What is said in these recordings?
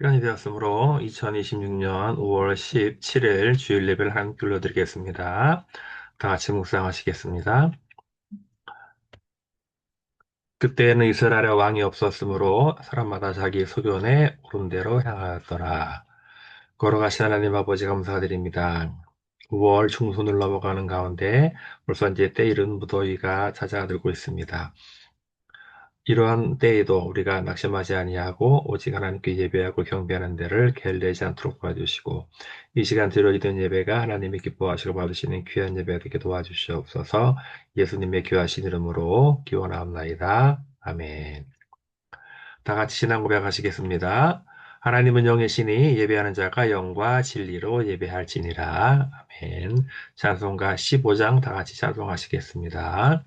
시간이 되었으므로 2026년 5월 17일 주일 예배를 함께 올려드리겠습니다. 다 같이 묵상하시겠습니다. 그때는 이스라엘에 왕이 없었으므로 사람마다 자기 소견에 오른 대로 향하였더라. 걸어가신 하나님 아버지 감사드립니다. 5월 중순을 넘어가는 가운데 벌써 이제 때이른 무더위가 찾아들고 있습니다. 이러한 때에도 우리가 낙심하지 아니하고 오직 하나님께 예배하고 경배하는 데를 게을리하지 않도록 도와주시고 이 시간 드려지던 예배가 하나님이 기뻐하시고 받으시는 귀한 예배 되게 도와주시옵소서. 예수님의 귀하신 이름으로 기원하옵나이다. 아멘. 다 같이 신앙 고백하시겠습니다. 하나님은 영이시니 예배하는 자가 영과 진리로 예배할지니라. 아멘. 찬송가 15장 다 같이 찬송하시겠습니다.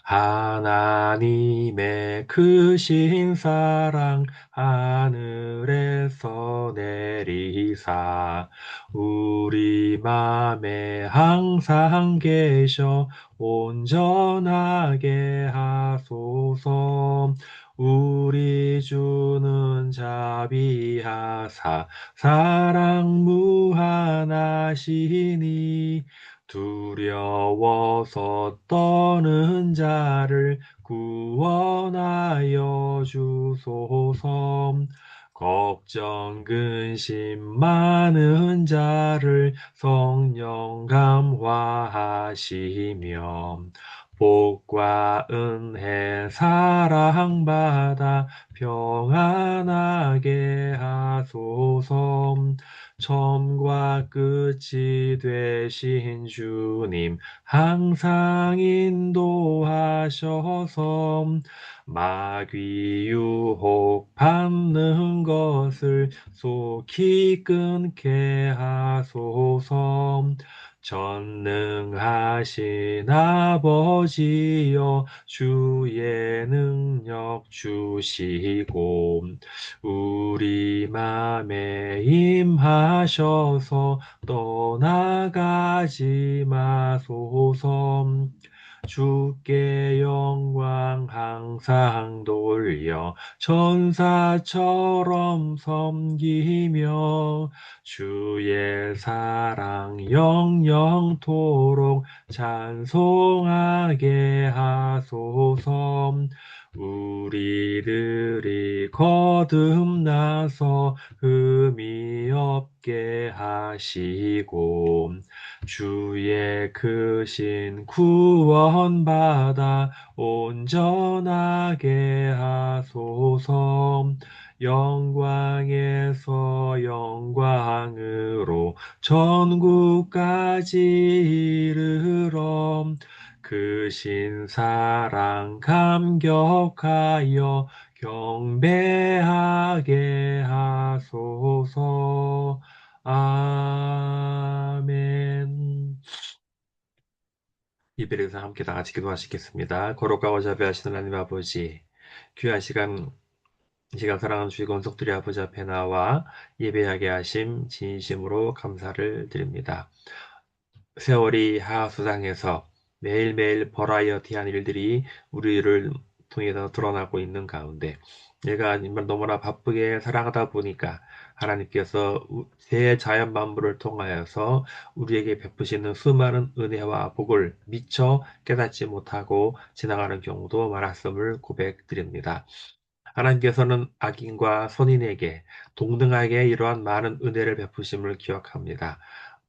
하나님의 크신 사랑 하늘에서 내리사 우리 맘에 항상 계셔 온전하게 하소서. 우리 주는 자비하사 사랑 무한하시니 두려워서 떠는 자를 구원하여 주소서. 걱정 근심 많은 자를 성령 감화하시며 복과 은혜 사랑받아 평안하게 하소서. 처음과 끝이 되신 주님 항상 인도하셔서 마귀 유혹 받는 것을 속히 끊게 하소서. 전능하신 아버지여 주의 능력 주시고 우리 맘에 임하셔서 떠나가지 마소서. 주께 영광 항상 돌려 천사처럼 섬기며 주의 사랑 영영토록 찬송하게 하소서. 우리들이 거듭나서 흠이 없게 하시고 주의 크신 구원받아 온전하게 하소서. 영광에서 영광으로 전국까지 이르러 크신 사랑 감격하여 경배하게 하소서. 아멘. 이별에서 함께 다 같이 기도하시겠습니다. 거룩하고 자비하시는 하나님 아버지, 귀한 이 시간 사랑하는 주의 권속들이 아버지 앞에 나와 예배하게 하심 진심으로 감사를 드립니다. 세월이 하수상에서 매일매일 버라이어티한 일들이 우리를 통해서 드러나고 있는 가운데 내가 정말 너무나 바쁘게 살아가다 보니까 하나님께서 대자연 만물을 통하여서 우리에게 베푸시는 수많은 은혜와 복을 미처 깨닫지 못하고 지나가는 경우도 많았음을 고백드립니다. 하나님께서는 악인과 선인에게 동등하게 이러한 많은 은혜를 베푸심을 기억합니다.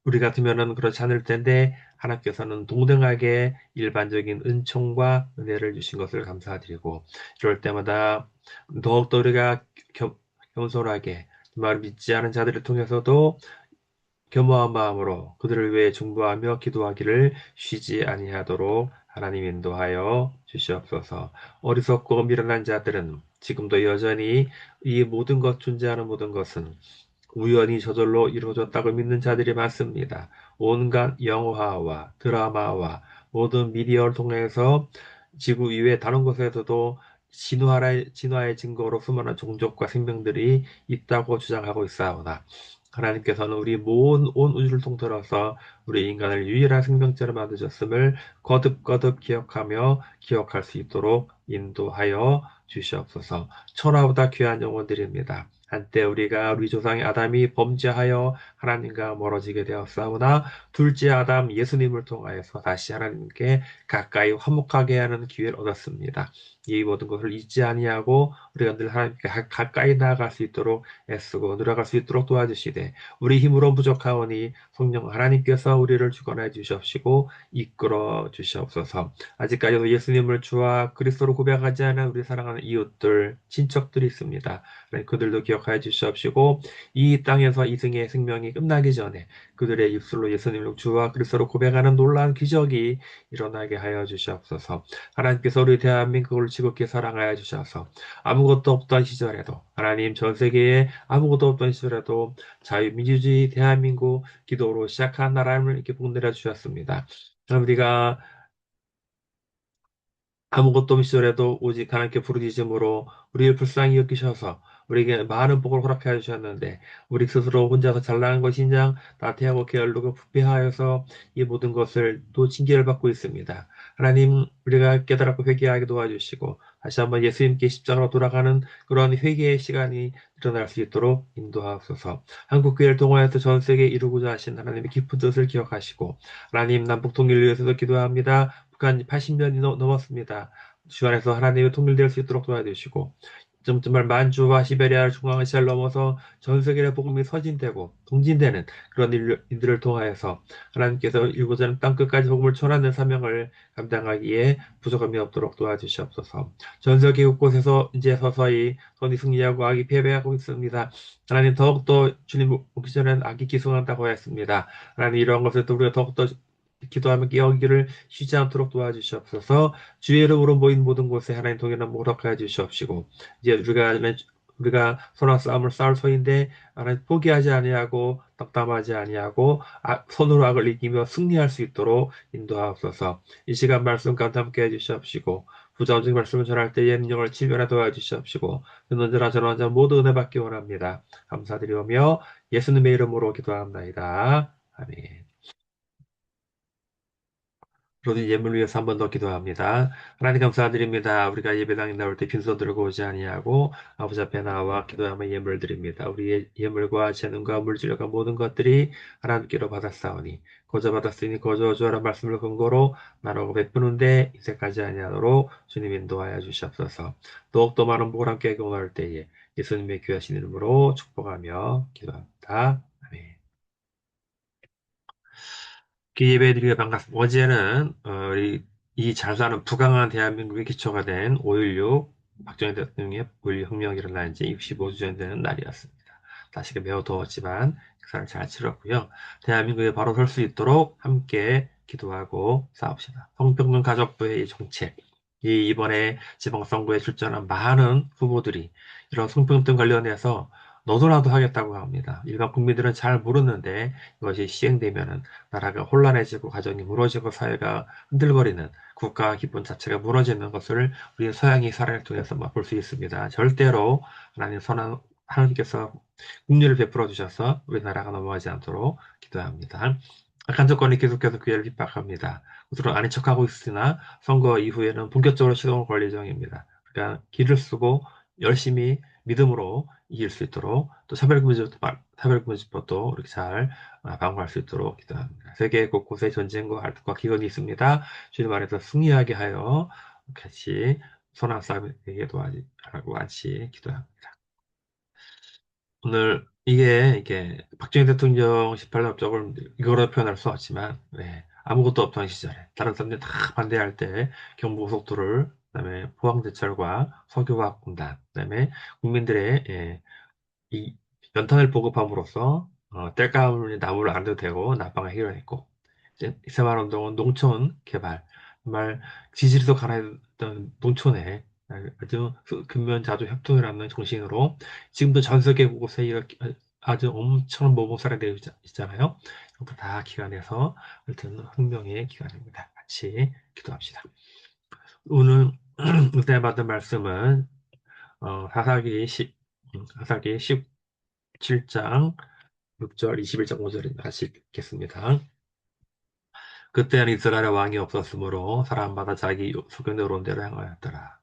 우리 같으면은 그렇지 않을 텐데 하나님께서는 동등하게 일반적인 은총과 은혜를 주신 것을 감사드리고 이럴 때마다 더욱더 우리가 겸손하게 정말 믿지 않은 자들을 통해서도 겸허한 마음으로 그들을 위해 중보하며 기도하기를 쉬지 아니하도록 하나님 인도하여 주시옵소서. 어리석고 미련한 자들은 지금도 여전히 이 모든 것 존재하는 모든 것은 우연히 저절로 이루어졌다고 믿는 자들이 많습니다. 온갖 영화와 드라마와 모든 미디어를 통해서 지구 이외 다른 곳에서도 진화의 증거로 수많은 종족과 생명들이 있다고 주장하고 있사오나 하나님께서는 우리 온 우주를 통틀어서 우리 인간을 유일한 생명체로 만드셨음을 거듭거듭 기억하며 기억할 수 있도록 인도하여 주시옵소서. 천하보다 귀한 영혼들입니다. 한때 우리 조상의 아담이 범죄하여 하나님과 멀어지게 되었사오나 둘째 아담 예수님을 통하여서 다시 하나님께 가까이 화목하게 하는 기회를 얻었습니다. 이 모든 것을 잊지 아니하고 우리가 늘 하나님께 가까이 나아갈 수 있도록 애쓰고 노력할 수 있도록 도와주시되 우리 힘으로 부족하오니 성령 하나님께서 우리를 주관해 주시옵시고 이끌어 주시옵소서. 아직까지도 예수님을 주와 그리스도로 고백하지 않은 우리 사랑하는 이웃들, 친척들이 있습니다. 그들도 기억하여 주시옵시고 이 땅에서 이승의 생명이 끝나기 전에 그들의 입술로 예수님을 주와 그리스도로 고백하는 놀라운 기적이 일어나게 하여 주시옵소서. 하나님께서 우리 대한민국을 지극히 사랑하여 주셔서 아무것도 없던 시절에도 하나님 전 세계에 아무것도 없던 시절에도 자유민주주의 대한민국 기도로 시작한 나라를 이렇게 복내려 주셨습니다. 우리가 아무것도 없는 시절에도 오직 하나님께 부르짖음으로 우리를 불쌍히 여기셔서 우리에게 많은 복을 허락하여 주셨는데 우리 스스로 혼자서 잘나간 것이냐 나태하고 게을르고 부패하여서 이 모든 것을 또 징계를 받고 있습니다. 하나님 우리가 깨달았고 회개하게 도와주시고 다시 한번 예수님께 십자가로 돌아가는 그런 회개의 시간이 일어날 수 있도록 인도하옵소서. 한국교회를 통하여서 전 세계에 이루고자 하신 하나님의 깊은 뜻을 기억하시고 하나님 남북 통일을 위해서도 기도합니다. 북한 80년이 넘었습니다. 주 안에서 하나님의 통일될 수 있도록 도와주시고 정말 만주와 시베리아 중앙아시아를 넘어서 전 세계의 복음이 서진되고 통진되는 그런 일들을 통하여서 하나님께서 일고자 하는 땅끝까지 복음을 전하는 사명을 감당하기에 부족함이 없도록 도와주시옵소서. 전 세계 곳곳에서 이제 서서히 선이 승리하고 악이 패배하고 있습니다. 하나님 더욱더 주님 오기 전엔 악이 기승한다고 했습니다. 하나님 이러한 것을 또 우리가 더욱더 기도하며 깨어기를 쉬지 않도록 도와주시옵소서. 주의 이름으로 모인 모든 곳에 하나님 동일한 모독하여 주시옵시고 이제 우리가 선한 싸움을 싸울 소인데 하나님 포기하지 아니하고 낙담하지 아니하고 손으로 악을 이기며 승리할 수 있도록 인도하옵소서. 이 시간 말씀 가운데 함께 해주시옵시고 부자오직 말씀을 전할 때에 능력을 치료하여 도와주시옵시고 언제나 전원자 모두 은혜 받기 원합니다. 감사드리오며 예수님의 이름으로 기도합나이다. 아멘. 모든 예물을 위해서 한 번 더 기도합니다. 하나님 감사드립니다. 우리가 예배당에 나올 때 빈손 들고 오지 아니하고 아버지 앞에 나와 기도하며 예물 드립니다. 우리의 예물과 재능과 물질과 모든 것들이 하나님께로 받았사오니 거저 받았으니 거저 주어라 말씀을 근거로 나누고 베푸는데 이제까지 아니하도록 주님 인도하여 주시옵소서. 더욱더 많은 복을 함께 경험할 때에 예수님의 귀하신 이름으로 축복하며 기도합니다. 아멘. 예배드리며 반갑습니다. 어제는 이잘 사는 부강한 대한민국의 기초가 된 5.16 박정희 대통령의 5.16 혁명이 일어난 지 65주년 되는 날이었습니다. 날씨가 매우 더웠지만 식사를 잘 치렀고요. 대한민국에 바로 설 수 있도록 함께 기도하고 싸웁시다. 성평등 가족부의 이 정책, 이번에 지방선거에 출전한 많은 후보들이 이런 성평등 관련해서 너도나도 하겠다고 합니다. 일반 국민들은 잘 모르는데 이것이 시행되면은 나라가 혼란해지고 가정이 무너지고 사회가 흔들거리는 국가 기본 자체가 무너지는 것을 우리 서양의 사례를 통해서 맛볼 수 있습니다. 절대로 하나님께서 국리를 베풀어 주셔서 우리나라가 넘어가지 않도록 기도합니다. 악한 정권이 계속해서 교회를 핍박합니다. 그들은 아닌 척하고 있으나 선거 이후에는 본격적으로 시동을 걸 예정입니다. 그러니까 길을 쓰고 열심히 믿음으로 이길 수 있도록 또 차별금지법도 이렇게 잘 방어할 수 있도록 기도합니다. 세계 곳곳에 전쟁과 갈등과 기근이 있습니다. 주님 안에서 승리하게 하여 같이 선한 싸움에게 도와주라고 같이 기도합니다. 오늘 이게 박정희 대통령 18년 업적을 이거로 표현할 수 없지만 아무것도 없던 시절에 다른 사람들이 다 반대할 때 경부고속도로를 그다음에 포항제철과 석유화학공단 그다음에 국민들의 이 연탄을 보급함으로써 땔감을 나무를 안 돼도 되고 난방을 해결했고 이제 이새마을운동은 농촌 개발 정말 지질에서 가난했던 농촌에 아주 근면자주 협동이라는 정신으로 지금도 전 세계 곳곳에 이렇게 아주 엄청난 모범사례 되어 있잖아요. 이것도 다 기간에서 하여튼 혁명의 기간입니다. 같이 기도합시다. 오늘 은혜 받은 말씀은 사사기 17장 6절, 21장 5절입니다. 같이 읽겠습니다. 그때는 이스라엘의 왕이 없었으므로 사람마다 자기 소견대로 온 대로 행하였더라.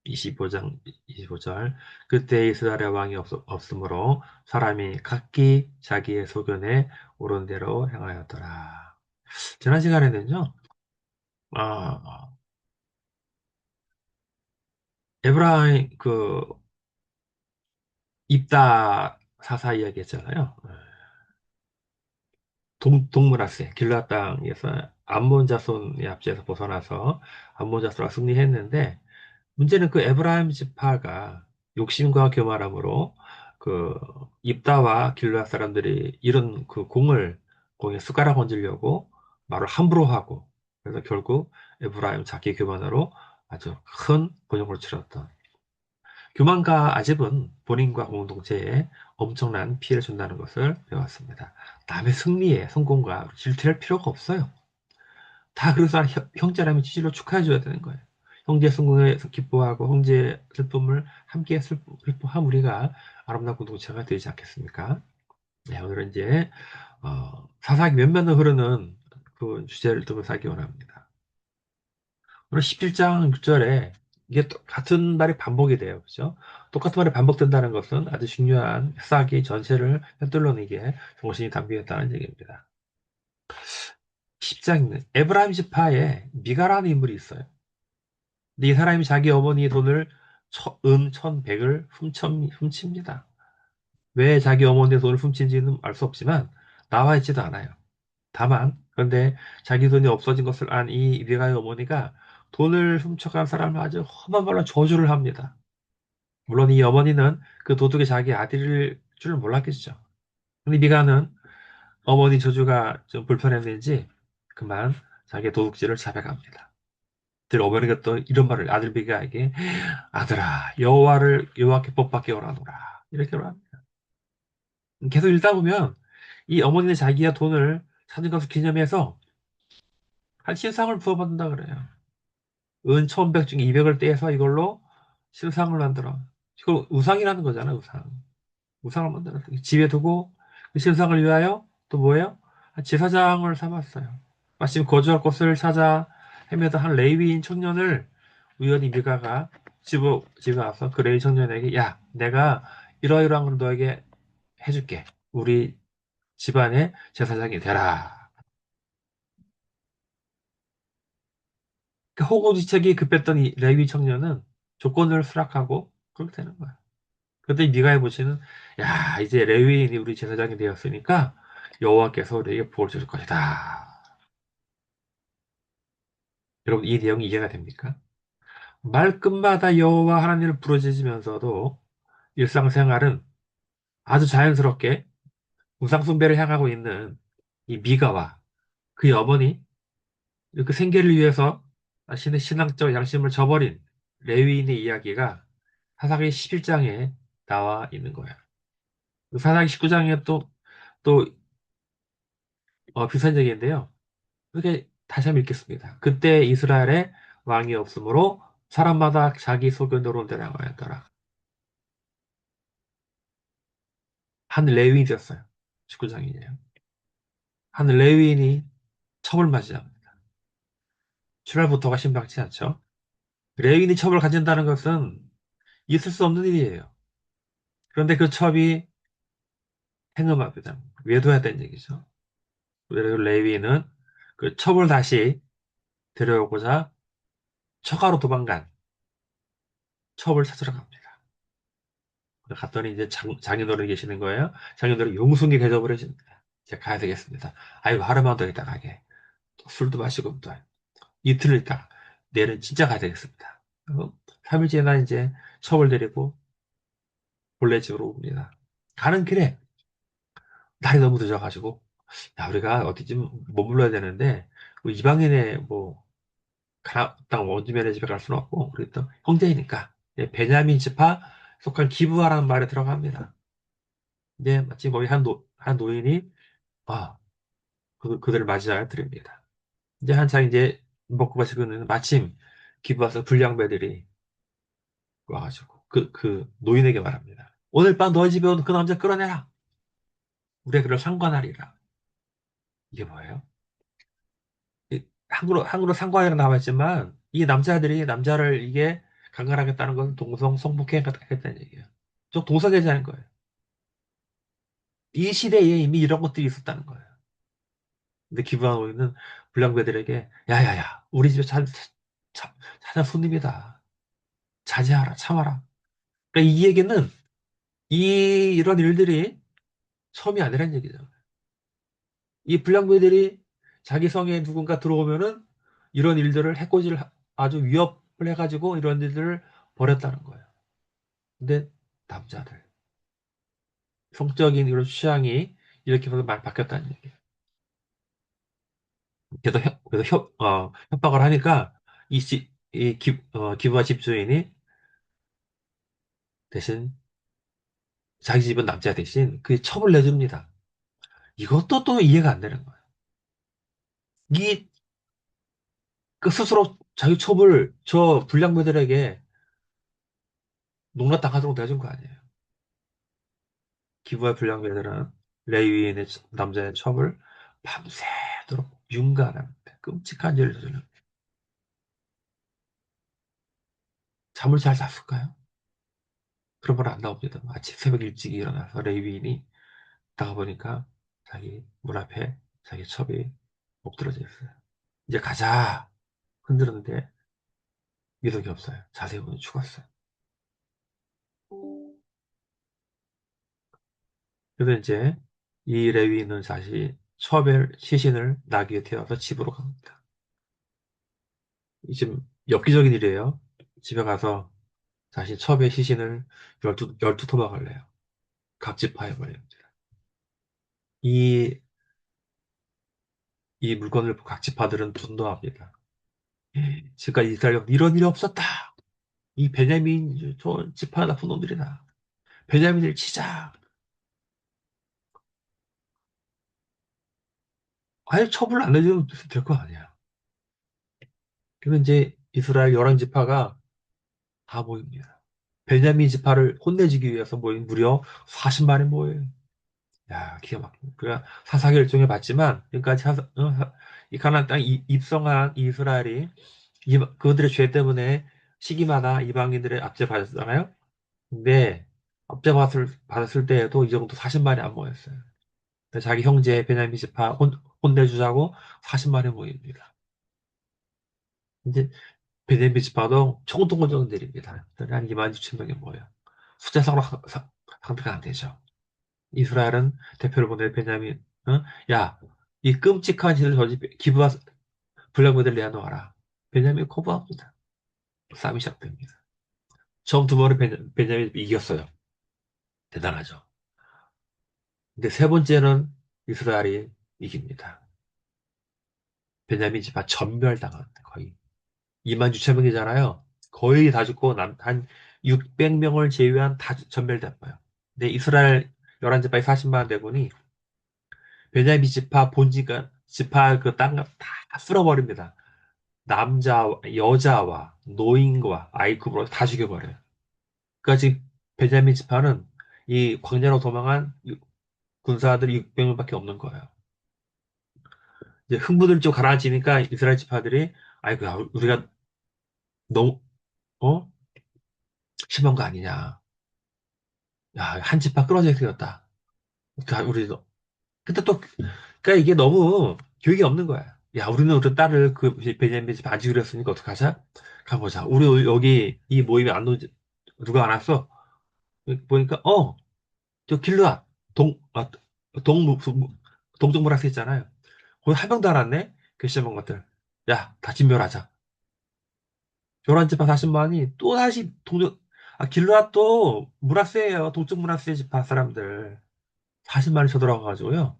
25장 25절. 그때 이스라엘의 왕이 없으므로 사람이 각기 자기의 소견에 옳은 대로 행하였더라. 지난 시간에는요. 아, 에브라임 입다 사사 이야기했잖아요. 동문하세 길라 땅에서 암몬 자손의 압제에서 벗어나서 암몬 자손과 승리했는데 문제는 그 에브라임 지파가 욕심과 교만함으로 그 입다와 길라 사람들이 이런 그 공에 숟가락 얹으려고 말을 함부로 하고 그래서 결국 에브라임 자기 교만으로 아주 큰 곤욕을 치렀던 교만과 아집은 본인과 공동체에 엄청난 피해를 준다는 것을 배웠습니다. 남의 승리에 성공과 질투할 필요가 없어요. 다 그래서 형제라면 지지로 축하해줘야 되는 거예요. 형제 성공에서 기뻐하고 형제 슬픔을 함께 슬퍼함 우리가 아름다운 공동체가 되지 않겠습니까? 네, 오늘은 이제 사사기 몇몇을 흐르는 그 주제를 두고 사기 원합니다. 오늘 17장 6절에 이게 같은 말이 반복이 돼요. 그죠? 똑같은 말이 반복된다는 것은 아주 중요한 사기 전체를 꿰뚫어내기에 정신이 담겨 있다는 얘기입니다. 10장에는 에브라임 지파에 미가라는 인물이 있어요. 근데 이 사람이 자기 어머니 돈을 은 1,100을 훔칩니다. 왜 자기 어머니의 돈을 훔친지는 알 수 없지만 나와 있지도 않아요. 다만 그런데 자기 돈이 없어진 것을 안 이 미가의 어머니가 돈을 훔쳐간 사람을 아주 험한 말로 저주를 합니다. 물론 이 어머니는 그 도둑이 자기 아들일 줄 몰랐겠죠. 근데 미가는 어머니 저주가 좀 불편했는지 그만 자기 도둑질을 자백합니다. 들 어머니가 또 이런 말을 아들 미가에게 아들아 여호와께 법밖에 원하노라 이렇게 말합니다. 계속 읽다 보면 이 어머니는 자기가 돈을 찾은 것을 기념해서 한 신상을 부어받는다 그래요. 은 1,100 중에 200을 떼서 이걸로 신상을 만들어. 이걸 우상이라는 거잖아, 우상. 우상을 만들어. 집에 두고 그 신상을 위하여 또 뭐예요? 제사장을 삼았어요. 마침 거주할 곳을 찾아 헤매던 한 레위인 청년을 우연히 미가가 집에 와서 그 레위 청년에게 야, 내가 이러이러한 걸 너에게 해줄게. 우리 집안의 제사장이 되라. 그 호고지책이 급했던 이 레위 청년은 조건을 수락하고 그렇게 되는 거야. 그런데 네가 해보시는 야 이제 레위인이 우리 제사장이 되었으니까 여호와께서 우리에게 복을 주실 것이다. 여러분 이 내용이 이해가 됩니까? 말끝마다 여호와 하나님을 부르짖으면서도 일상생활은 아주 자연스럽게 우상숭배를 향하고 있는 이 미가와 그의 어머니 그 생계를 위해서 자신의 신앙적 양심을 저버린 레위인의 이야기가 사사기 11장에 나와 있는 거예요. 사사기 19장에 또 비슷한 얘기인데요. 이렇게 다시 한번 읽겠습니다. 그때 이스라엘에 왕이 없으므로 사람마다 자기 소견대로 대항하였더라. 한 레위인이 었어요 19장이에요. 한 레위인이 첩을 맞이합니다. 출발부터가 심상치 않죠. 레위인이 첩을 가진다는 것은 있을 수 없는 일이에요. 그런데 그 첩이 행음합니다. 외도해야 되는 얘기죠. 그래서 레위인은 그 첩을 다시 데려오고자 처가로 도망간 첩을 찾으러 갑니다. 갔더니 이제 장인어른이 계시는 거예요. 장인어른이 용숭이 대접을 해줍니다. 이제 가야 되겠습니다. 아이고, 하루만 더 있다 가게. 술도 마시고 또 이틀을 있다. 내일은 진짜 가야 되겠습니다. 3일 지나 이제 첩을 데리고 본래 집으로 옵니다. 가는 길에 날이 너무 늦어가지고 야, 우리가 어디 좀 머물러야 되는데 뭐 이방인의 뭐 당 원주민의 집에 갈 수는 없고 우리 또 형제이니까 베냐민 지파 속한 기브아라는 말에 들어갑니다. 근데 마침 거기 한 노인이 아, 그들을 맞이하여 드립니다. 이제 한창 이제 먹고 마시고 있는 마침 기브아서 불량배들이 와가지고 그 노인에게 말합니다. 오늘 밤 너희 집에 온 그 남자 끌어내라. 우리가 그를 상관하리라. 이게 뭐예요? 한글로 상관이라고 나와 있지만 이 남자들이 남자를 이게 강간하겠다는 건 동성 성폭행하겠다는 얘기예요. 저 동성애자인 거예요. 이 시대에 이미 이런 것들이 있었다는 거예요. 근데 기부하고있는 불량배들에게 야야야 우리 집에 찾아 손님이다. 자제하라 참아라. 그러니까 이 얘기는 이런 일들이 처음이 아니란 얘기죠. 이 불량배들이 자기 성에 누군가 들어오면은 이런 일들을 해코지를 아주 위협을 해가지고 이런 일들을 벌였다는 거예요. 근데 남자들 성적인 이런 취향이 이렇게 해서 많이 바뀌었다는 얘기예요. 그래서 협박을 하니까 기부와 집주인이 대신 자기 집은 남자 대신 그 첩을 내줍니다. 이것도 또 이해가 안 되는 거예요. 이 그 스스로 자기 첩을 저 불량배들에게 농락당하도록 내준 거 아니에요. 기부와 불량배들은 레위인의 남자의 첩을 밤새도록 윤곽합니다. 끔찍한 일을 저지르는 잠을 잘 잤을까요? 그런 말 안 나옵니다. 아침 새벽 일찍 일어나서 레위인이 다가 보니까 자기 문 앞에 자기 첩이 엎드러져 있어요. 이제 가자 흔들었는데 미덕이 없어요. 자세히 보면 죽었어요. 그래서 이제 이 레위인은 다시 첩의 시신을 나귀에 태워서 집으로 갑니다. 이 지금 엽기적인 일이에요. 집에 가서 다시 첩의 시신을 열두 토막을 내요. 각지파해버립니다. 이, 이 물건을 각지파들은 분노합니다. 지금까지 이스라엘 이런 일이 없었다. 이 베냐민 저 지파 나쁜 놈들이다. 베냐민을 치자. 아예 처벌을 안 해주면 될 거 아니야. 그래서 이제 이스라엘 11지파가 다 모입니다. 베냐민 지파를 혼내주기 위해서 모인 무려 40만이 모여요. 야, 기가 막힙니다. 그가 사사결정을 받지만, 지금까지 이 가나안 땅 입성한 이스라엘이 그들의 죄 때문에 시기마다 이방인들의 압제받았잖아요. 근데 압제받았을 때에도 이 정도 40만이 안 모였어요. 그래서 자기 형제 베냐민 지파 혼내주자고 40만이 모입니다. 이제 베냐민 지파도 총동원정 내립니다. 한 2만 6천 명이 모여요. 숫자상으로 상대가 안 되죠. 이스라엘은 대표를 보내 베냐민, 어? 야, 이 끔찍한 짓을 저지 기브와 불량배들 내놓아라. 베냐민 거부합니다. 싸움이 시작됩니다. 처음 두 번은 베냐민이 이겼어요. 대단하죠. 근데 세 번째는 이스라엘이 이깁니다. 베냐민 지파 전멸당합니다. 거의 2만 6천 명이잖아요. 거의 다 죽고 한 600명을 제외한 다 전멸됐어요. 근데 이스라엘 11지파의 40만 대군이 베냐민 지파 본지가 지파 그 땅을 다 쓸어버립니다. 남자, 여자와 노인과 아이급으로 다 죽여버려요. 그러니까 지금 베냐민 지파는 이 광야로 도망한 군사들이 600명밖에 없는 거예요. 이제 흥분을 좀 가라앉히니까 이스라엘 지파들이 아이고 야, 우리가 너무 어 심한 거 아니냐. 야, 한 지파 끊어져야 되겠다. 우리도 근데 또 그러니까 이게 너무 교육이 없는 거야. 야, 우리는 우리 딸을 그 베냐민 집 안지기로 했으니까 어떡하자? 가보자. 우리 여기 이 모임에 안 오지 누가 안 왔어? 보니까 저 길르앗 동 동정부라스 있잖아요. 거기 한 명도 안 왔네. 괘씸한 것들. 야, 다 진멸하자. 11지파 40만이 또 다시 길르앗도 문라스예요. 동쪽 문라스의 지파 사람들 40만이 쳐들어가가지고요.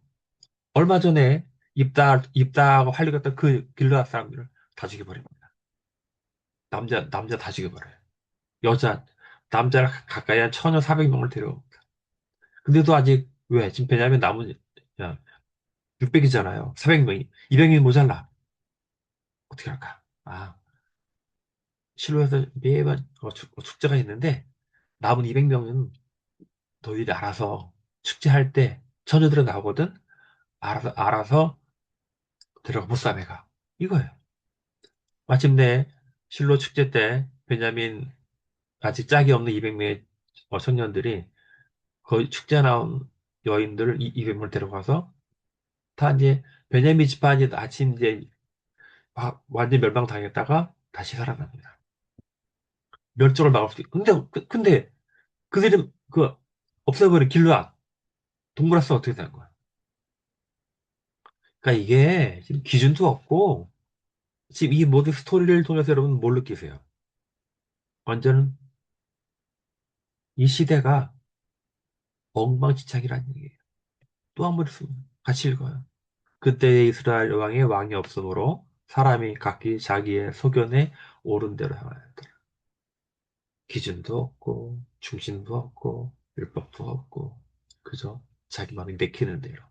얼마 전에 입다하고 활력했던 그 길르앗 사람들을 다 죽여버립니다. 남자 다 죽여버려요. 여자 남자를 가까이 한 1,400명을 데려옵니다. 근데도 아직 왜 지금 베냐민 남은 600이잖아요. 400명이 200명이 모자라. 어떻게 할까? 실로에서 매번 축제가 있는데 남은 200명은 너희들이 알아서 축제할 때 처녀들은 나오거든. 알아서 데려가 보쌈해 가. 이거예요. 마침내 실로 축제 때 베냐민 아직 짝이 없는 200명의 청년들이 거의 축제 나온 여인들을 200명을 데려가서 다 이제 베냐민 지파이 아침 이제 완전 멸망당했다가 다시 살아납니다. 멸종을 막을 수 있. 근데 그들이 없애버린 길르앗 동물학살 어떻게 되는 거야? 그러니까 이게 지금 기준도 없고 지금 이 모든 스토리를 통해서 여러분 뭘 느끼세요? 완전 이 시대가 엉망진창이라는 얘기예요. 또 한 번 있으면 같이 읽어요. 그때의 이스라엘 왕의 왕이 없으므로 사람이 각기 자기의 소견에 옳은 대로 행하였더라. 기준도 없고 중심도 없고 율법도 없고 그저 자기 마음이 내키는 대로.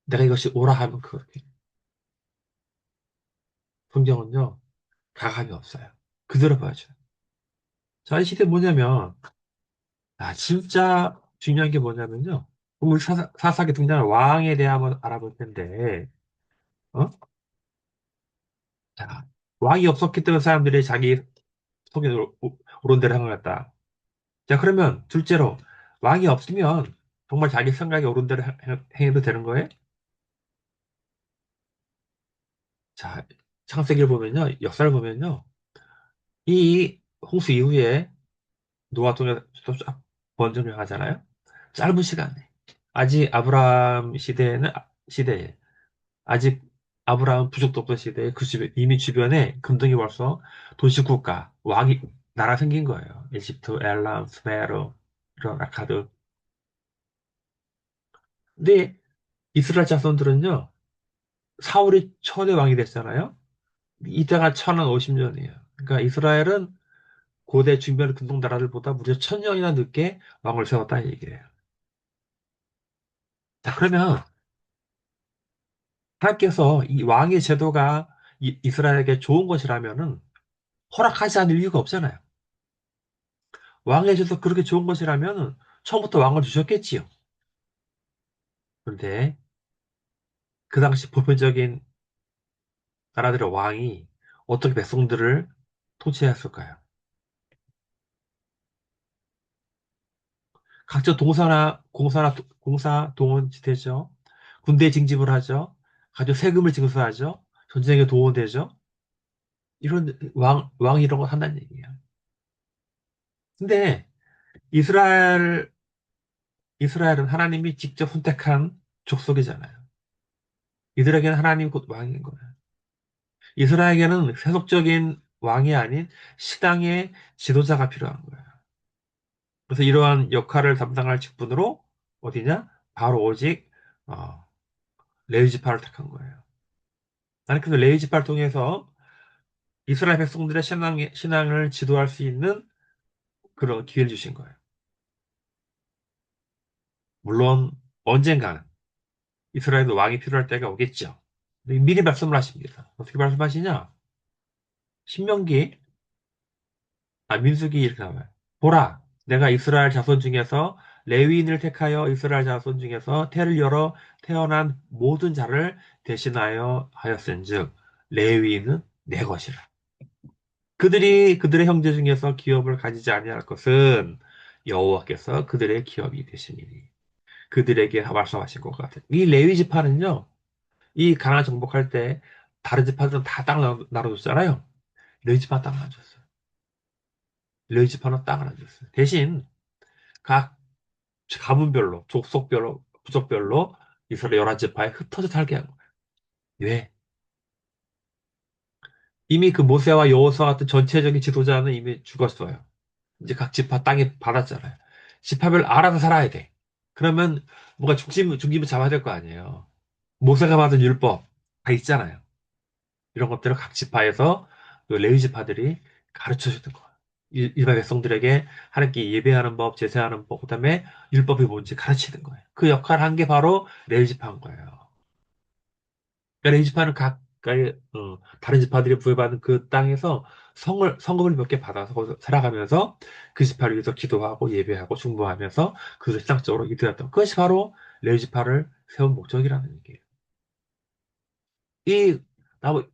내가 이것이 옳아 하면 그렇게. 성경은요 가감이 없어요. 그대로 봐야죠. 자, 이 시대 뭐냐면 진짜 중요한 게 뭐냐면요. 우리 사사기 등장하는 왕에 대해 한번 알아볼 텐데 어? 자, 왕이 없었기 때문에 사람들이 자기 속에 옳은 대로 행하였다. 자, 그러면 둘째로 왕이 없으면 정말 자기 생각에 옳은 대로 행해도 되는 거예요? 자, 창세기를 보면요, 역사를 보면요, 이 홍수 이후에 노아 통해서 쫙 번성을 하잖아요. 짧은 시간에 아직 아브라함 시대에 아직 아브라함 부족도 없던 시대에 그 주변 이미 주변에 금등이 벌써 도시국가 왕이 나라 생긴 거예요. 이집트, 엘람, 스메르, 이런 아카드. 근데 이스라엘 자손들은요, 사울이 초대 왕이 됐잖아요. 이때가 1050년이에요. 그러니까 이스라엘은 고대 주변 근동 나라들보다 무려 1000년이나 늦게 왕을 세웠다는 얘기예요. 자, 그러면 하나님께서 이 왕의 제도가 이스라엘에게 좋은 것이라면은 허락하지 않을 이유가 없잖아요. 왕의 제도 그렇게 좋은 것이라면은 처음부터 왕을 주셨겠지요. 그런데 그 당시 보편적인 나라들의 왕이 어떻게 백성들을 통치했을까요? 각종 공사 동원 되죠. 군대 징집을 하죠. 가족 세금을 징수하죠. 전쟁에 동원되죠. 이런 왕 이런 거 한다는 얘기예요. 근데 이스라엘, 이스라엘은 하나님이 직접 선택한 족속이잖아요. 이들에게는 하나님이 곧 왕인 거예요. 이스라엘에게는 세속적인 왕이 아닌 신앙의 지도자가 필요한 거예요. 그래서 이러한 역할을 담당할 직분으로 어디냐? 바로 오직 어, 레위 지파를 택한 거예요. 나는 그 레위 지파를 통해서 이스라엘 백성들의 신앙을 지도할 수 있는 그런 기회를 주신 거예요. 물론 언젠가는 이스라엘도 왕이 필요할 때가 오겠죠. 미리 말씀을 하십니다. 어떻게 말씀하시냐? 신명기, 민수기 이렇게 나와요. 보라, 내가 이스라엘 자손 중에서 레위인을 택하여 이스라엘 자손 중에서 태를 열어 태어난 모든 자를 대신하여 하였은즉 레위인은 내 것이라. 그들이 그들의 형제 중에서 기업을 가지지 아니할 것은 여호와께서 그들의 기업이 되시니니 그들에게 말씀하신 것 같아요. 이 레위 지파는요, 이 가나안 정복할 때 다른 지파들은 다 땅 나눠줬잖아요. 레위 지파 땅을 안 줬어요. 레위 지파는 땅을 안 줬어요. 대신 각 가문별로, 족속별로, 부족별로 이스라엘 11지파에 흩어져 살게 한 거예요. 왜? 이미 그 모세와 여호수아 같은 전체적인 지도자는 이미 죽었어요. 이제 각 지파 땅에 받았잖아요. 지파별 알아서 살아야 돼. 그러면 뭔가 중심을 잡아야 될 거 아니에요. 모세가 받은 율법 다 있잖아요. 이런 것들을 각 지파에서 그 레위 지파들이 가르쳐 주는 거예요. 일반 백성들에게 하나님께 예배하는 법, 제사하는 법, 그다음에 율법이 뭔지 가르치는 거예요. 그 역할을 한 게 바로 레위 지파인 거예요. 그러니까 레위 지파는 각각 다른 지파들이 부여받은 그 땅에서 성금을 몇 개 받아서 거기서 살아가면서 그 지파를 위해서 기도하고 예배하고 중보하면서 그것을 신앙적으로 이끌었던 그것이 바로 레위 지파를 세운 목적이라는 얘기예요. 이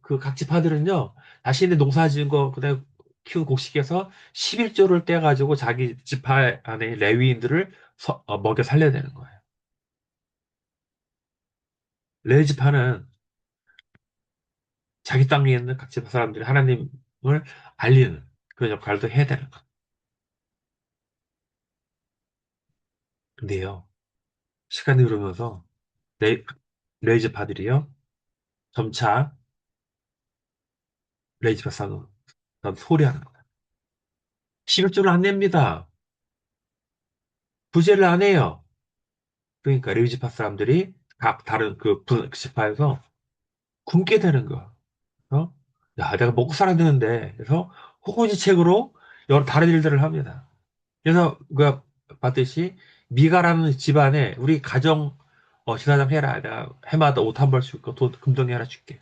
그 각 지파들은요 자신의 농사 지은 거 그다음에 키운 곡식에서 11조를 떼가지고 자기 지파 안에 레위인들을 먹여 살려야 되는 거예요. 레위 지파는 자기 땅에 있는 각 지파 사람들이 하나님을 알리는 그런 역할도 해야 되는 거예요. 근데요, 시간이 흐르면서 레, 레위 지파들이요, 점차 레위 지파 사람 소리하는 거예요. 11조를 안 냅니다. 부제를 안 해요. 그러니까 레위 지파 사람들이 각 다른 그 지파에서 굶게 되는 거야. 어? 야, 내가 먹고 살아야 되는데. 그래서 호구지책으로 여러 다른 일들을 합니다. 그래서 그 봤듯이 미가라는 집안에 우리 가정 지사장 해라. 내가 해마다 옷 한 벌 줄거 돈 금덩이 하나 줄게.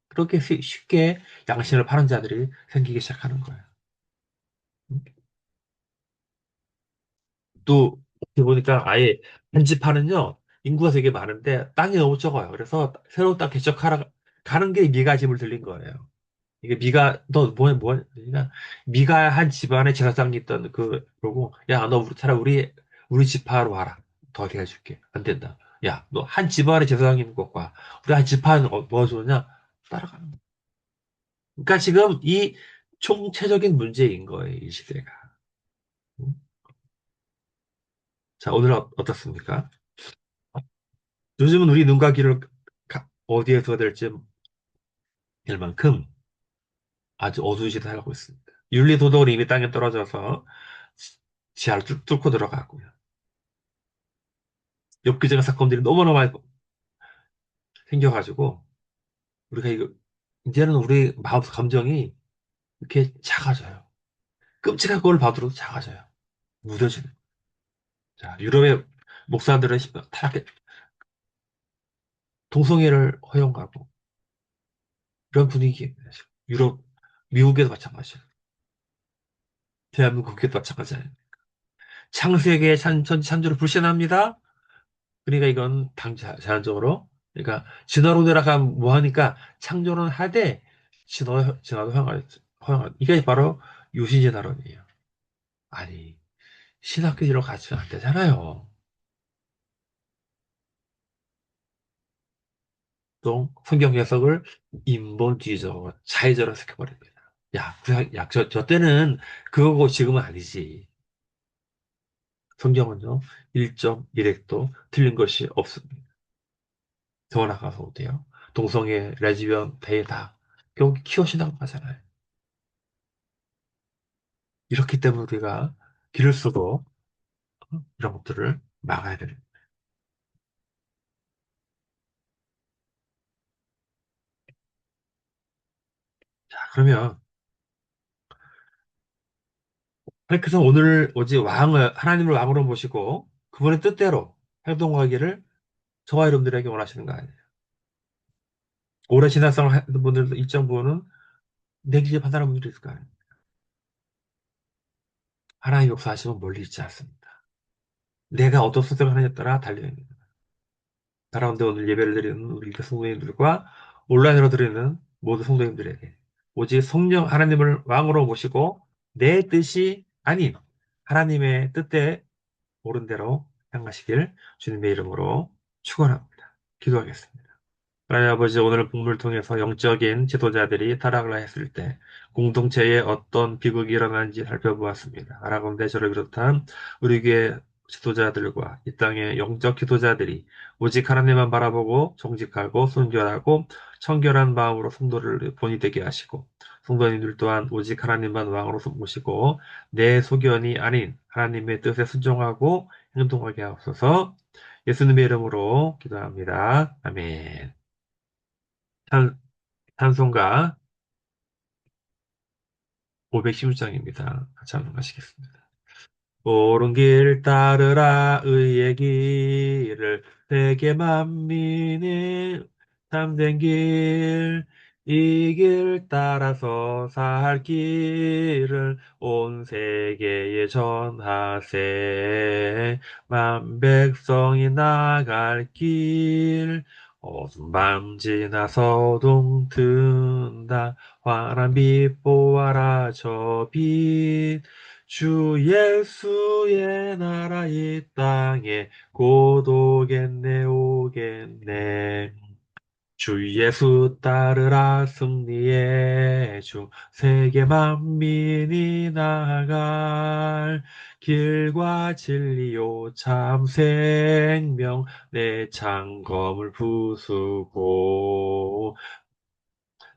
그렇게 쉽게 양심을 파는 자들이 생기기 시작하는 거예요. 음? 또 어떻게 보니까 아예 한 집하는요 인구가 되게 많은데 땅이 너무 적어요. 그래서 새로운 땅 개척하러 가는 게 미가 집을 들린 거예요. 이게 미가 너 뭐냐 미가 한 집안에 제사장이 있던 그러고 야 너 차라리 우리 집화로 와라 더 어떻게 해줄게 안 된다 야 너 한 집안에 제사장이 있는 것과 우리 한 집안 뭐가 좋으냐 따라가는 거야. 그러니까 지금 이 총체적인 문제인 거예요 이 시대가. 음? 자 오늘 어떻습니까? 요즘은 우리 눈과 귀를 어디에 둬야 될지 될 만큼 아주 어두운 시대에 살고 있습니다. 윤리 도덕은 이미 땅에 떨어져서 지하를 뚫고 들어가고요. 엽기적인 사건들이 너무나 많이 생겨가지고 우리가 이거 이제는 우리 마음 감정이 이렇게 작아져요. 끔찍한 걸 봐도 작아져요. 무뎌지는. 자, 유럽의 목사들은 타락해 동성애를 허용하고 이런 분위기입니다. 지금. 유럽, 미국에도 마찬가지예요. 대한민국 국회도 마찬가지예요. 창세기의 천지창조를 불신합니다. 그러니까 이건 자연적으로 그러니까 진화로 내려가면 뭐하니까 창조는 하되 진화도 허용할 이게 바로 유신진화론이에요. 아니 신학교로 가면 안 되잖아요. 또 성경 해석을 인본주의적으로 자의적으로 해석해버립니다. 야, 저 때는 그거고 지금은 아니지. 성경은요, 1.1핵도 틀린 것이 없습니다. 더 나가서 어때요? 동성애, 레즈비언, 데이 다 결국 키워신다고 하잖아요. 이렇기 때문에 우리가 길을 쓰고 이런 것들을 막아야 되는. 자, 그러면 하나님께서 오늘 오직 하나님을 왕으로 모시고 그분의 뜻대로 행동하기를 저와 여러분들에게 원하시는 거 아니에요. 오래 신앙생활 하는 분들도 일정 부분은 내기에 판단하는 분들이 있을 거 아니에요. 하나님 역사하시면 멀리 있지 않습니다. 내가 어떤 선택을 하느냐에 따라 달려있습니다. 가운데 오늘 예배를 드리는 우리 성도님들과 온라인으로 드리는 모든 성도님들에게 오직 성령 하나님을 왕으로 모시고 내 뜻이 아닌 하나님의 뜻에 옳은 대로 행하시길 주님의 이름으로 축원합니다. 기도하겠습니다. 하나님 아버지, 오늘 복음을 통해서 영적인 지도자들이 타락을 했을 때 공동체에 어떤 비극이 일어나는지 살펴보았습니다. 아라곤대 저를 비롯한 우리 교회 지도자들과 이 땅의 영적 지도자들이 오직 하나님만 바라보고 정직하고 순결하고 청결한 마음으로 성도를 본이 되게 하시고 성도님들 또한 오직 하나님만 왕으로 모시고 내 소견이 아닌 하나님의 뜻에 순종하고 행동하게 하옵소서. 예수님의 이름으로 기도합니다. 아멘. 찬송가 516장입니다. 같이 한번 가시겠습니다. 옳은 길 따르라 의의 길을 세계 만민이 참된 길, 이 길 따라서 살 길을 온 세계에 전하세. 만 백성이 나갈 길, 어두운 밤 지나 동 든다 환한 빛 보아라 저 빛 주 예수의 나라 이 땅에 곧 오겠네 오겠네 주 예수 따르라 승리의 주 세계 만민이 나갈 길과 진리요 참 생명 내 창검을 부수고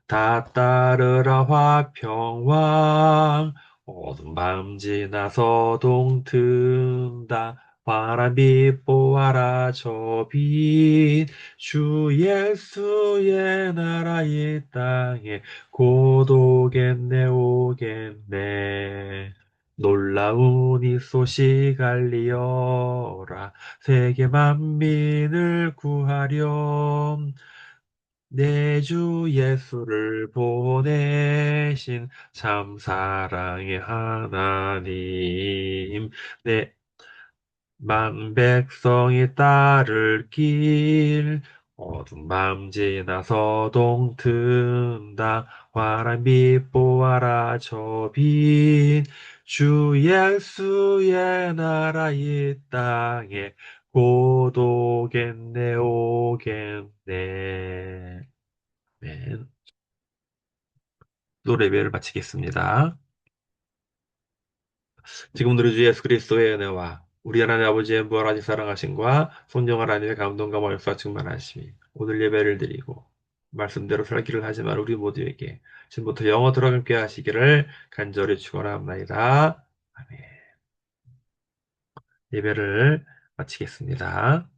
다 따르라 화평왕 어두운 밤 지나서 동 튼다 파란 빛 보아라 저 빛 주 예수의 나라 이 땅에 곧 오겠네 오겠네 놀라운 이 소식 알리어라 세계 만민을 구하렴 내 주 예수를 보내신 참 사랑의 하나님, 내 만 백성이 따를 길, 어두운 밤 지나서 동 튼다, 환한 빛 보아라 저 빛, 주 예수의 나라 이 땅에 곧 오겠네 오겠네. 네, 노래 예배를 마치겠습니다. 지금 우리 주 예수 그리스도의 은혜와 우리 하나님 아버지의 무한하신 사랑하심과 성령 하나님의 감동과 말씀과 충만하심이 오늘 예배를 드리고 말씀대로 살기를 하지만 우리 모두에게 지금부터 영원토록 함께 하시기를 간절히 축원합니다. 아멘. 예배를 마치겠습니다.